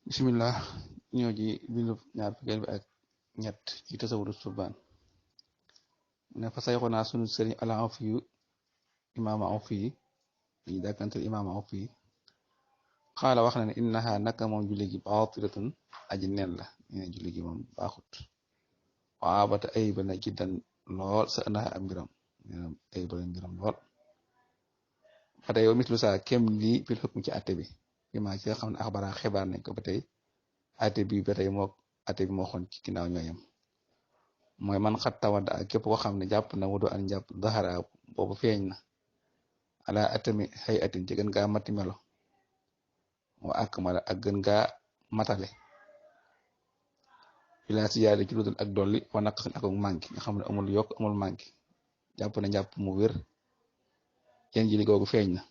bismillah ñoo ji bindu ñaar fukkeel bi ak ñett ci tasawudu subaan ne fa sayxunaa sunu sëriñ ala aw fiyu imaama aw fiyi dañu dàkkantal imaama aw fiyi xaala wax na ne innaha naka moom julli gi baatilatun aji neen la nee julli gi moom baaxut waabata ayba na jiddan lool sa ëndaxa ak mbiram ayba na mbiram lool fa tey wa mislu saa kem lii fil xukm ci atte bi fi maa ci nga xam ne axbara xibaar nañ ko ba tey atte bi ba tey moo atte bi moo xoon ci ginnaaw ñooyam mooy man xat tawada ak képp koo xam ne jàpp na wudu an jàpp daxara boobu feeñ na ala atami xëy atin ci gën gaa mati melo wa ak mala ak gën gaa matale bila si yaade ci ludul ak dolli wa naqasin ak manki nga xam ne amul yokk amul manki jàpp na jàpp mu wér yéen ji li googu feeñ na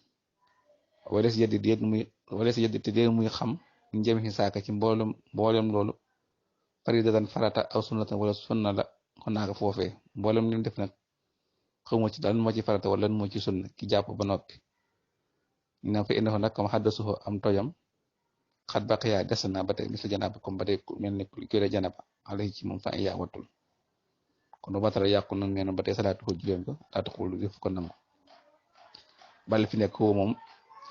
wala si yeddi te déet muy xam njëm si saaka ci mboolem loolu faridatan farata aw sunnatan wala sunna la kon naa ko foofee mboolem lim def nag xamoo ci lan moo ci farata wala lan moo ci sunna ki jàpp ba noppi ñu ne fa indaxo nag comme xaddasuxo am tojam xat baqiyaa des na ba tey misla janaba comme ba tey mel ni kure janaba alay ci moom fa yaa watul kon ba tara yàqu nag nee na ba tey salaatu ko juleem ko laata xoolu def ko nangu bal fi nekk ko moom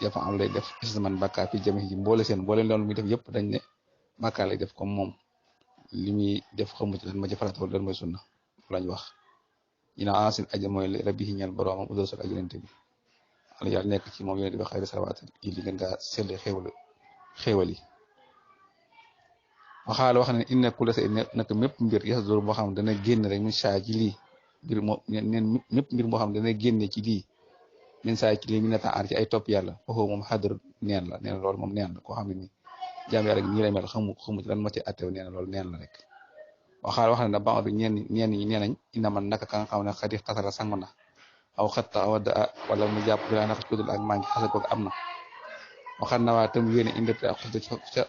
yafa am lay def isman bàkkaar fi jame ci mboole seen mboole loolu muy def yëpp dañ ne bàkkaar lay def comme moom li muy def xamu ci lan ma ci farata wala lan mooy sunna lañ wax ñu ne ancien aji mooy rabbi yi ñeel boroomam udol sol ak yonente bi ala yàlla nekk ci moom yonente bi xayri salawaat yi li gën ngaa selle xéewal yi waxaala wax ne inna kulla say naka mépp mbir yasdur boo xam ne dana génn rek min saa ci lii mbir moo neen mépp mbir moo xam ne dana génne ci lii min saa ci lii mi neta ar ci ay topp yàlla foofu moom xadar neen la nee na loolu moom neen la koo xam ne ni jaam yàlla gi nii lay mel xamu ci lan moo ci attew nee na loolu neen la rek waxaal wax ne na ban du ñeen ñi nee nañ ina man naka ka nga xam ne xadi xasara sangu na aw xatta aw da wala mu jàpp bilaa naka cudul ak mangi xasa koog am na waxal na waa tam yéene indépté ak xus ca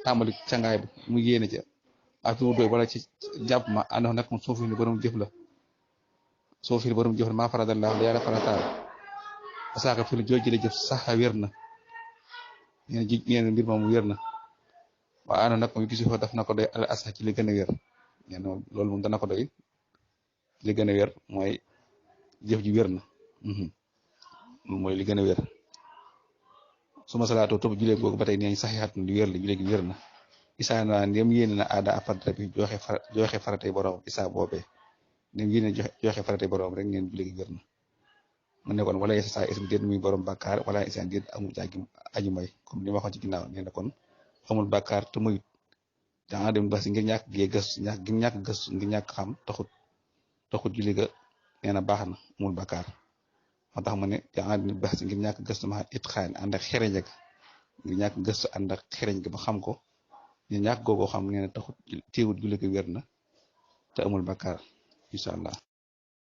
tàmbali cangaay bi mu yéene ca ak fi mu doy wala ci jàpp ma àndox nag moom suufi ni borom jëf la maa faradallah la yàlla farataal saaka fi lu jooj jële jëf sax wér na nee na mbir moom wér na waaye àndox nag moom gisi fo daf na ko doy ala asa ci li gën a wér nee na loolu moom dana ko doy li gën a wér mooy jëf ji wér na mooy li gën a wér suma salaatoo topp julee googu ba tey nee sax yaat na li wér la julee gi wér na isaa naa ndem yéene na aada afadra bi joxe faratay borom isaa boobee ndem yéene joxe faratay borom rek neen julee gi wér na mu ne kon wala isa saa ism déet muy borom bàkkaar wala isa déet amul jàggi aji may comme li ma waxoon ci ginnaaw nee na kon amul bàkkaar te muyut danga dem basi ngir ñàkk gee gëstu ñàkk gëstu ngir ñàkk xam taxut julli ga nee na baax na amul bàkkaar moo tax mu ne danga dem basi ngir ñàkk gëstu ma it xaan ànd ak xereñ ga ngir ñàkk gëstu ànd ak xereñ ga ba xam ko ñu ñàkk googoo xam nee na taxut téewut julli ga wér na te amul bàkkaar incha allah